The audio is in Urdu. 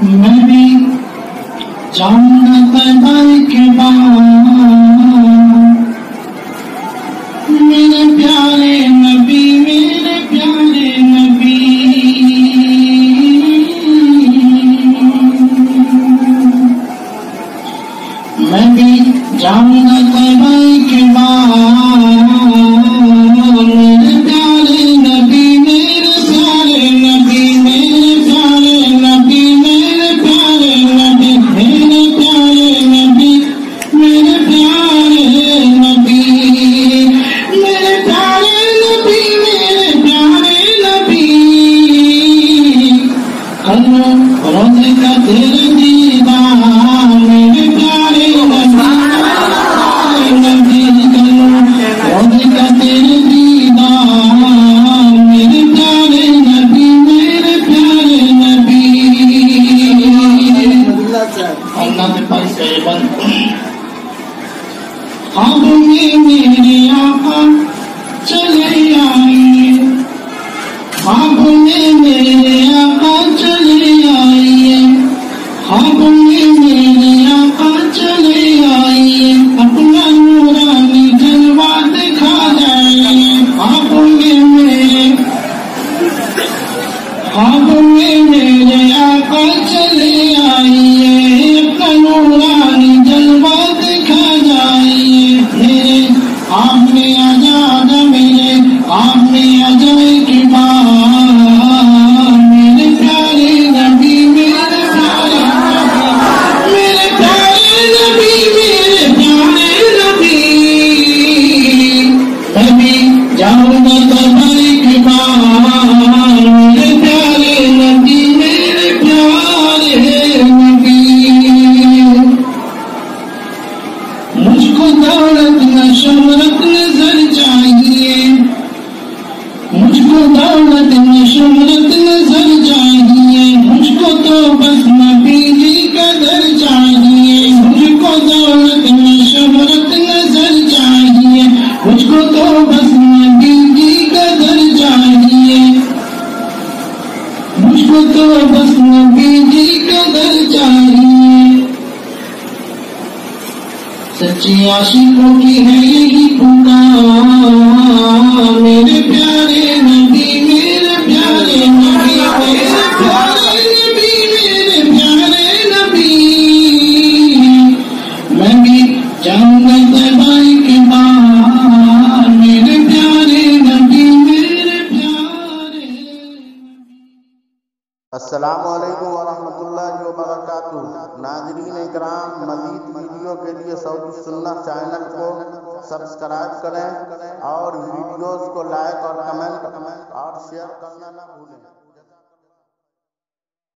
میں بھی جاؤں گا طیبہ کے بعد، میرے پیارے نبی، میرے پیارے نبی، میں بھی جاؤں گا طیبہ کے بعد، میرے پیارے نبی، میرے پیارے نبی، میرے پیارے نبی، میرے پیارے نبی، میرے پیارے نبی، میرے پیارے نبی، میرے پیارے نبی، میرے پیارے نبی، کرو روزے کا تیرے دیدار، میرے پیارے نبی، کرو روزے کا تیرے دیدار، میرے پیارے نبی، میرے پیارے نبی۔ اللہ کے پاس سے بند خواب میں میرے آقا چلے آئیے، خواب میں میرے آقا چلے آئیے، خواب میں میرے آقا چلے آئیے، اپنا نورانی جلوہ دکھا جائیے، خواب میں میرے آقا چلے آئیے، اپنا نورانی جلوہ دکھا جائیے، میرے آپ میں آزاد، میرے آپ میں اجائے کی بات، میرے پیارے نبی، میرے پیارے نبی، میرے پیارے نبی، میرے پیارے نبی، میں بھی جاؤں گا طیبہ کے بعد، میرے پیارے نبی، میرے پیارے نبی۔ مجھ کو دولت نہ شہرت نظر چاہیے، مجھ کو دولت نہ شہرت نظر چاہیے، مجھ کو تو بس نبی جی کا در چاہیے، مجھ کو دولت نہ شہرت نظر چاہیے، مجھ کو تو بس نبی جی کا در چاہیے، مجھ کو تو بس نبی جی کا در چاہیے۔ سچی عاشقوں کی ہے یہی پکار، میرے پیارے نبی، میرے پیارے نبی، میرے پیارے نبی، میرے پیارے نبی، میں بھی جاؤں گا طیبہ کے بعد، میرے پیارے نبی، میرے پیارے نبی۔ السلام علیکم ورحمۃ اللہ وبرکاتہ۔ ناظرین اکرام، مزید ویڈیو کے لیے سعودی سنت چینل کو سبسکرائب کریں اور ویڈیوز کو لائک اور کمنٹ اور شیئر کرنا نہ بھولیں۔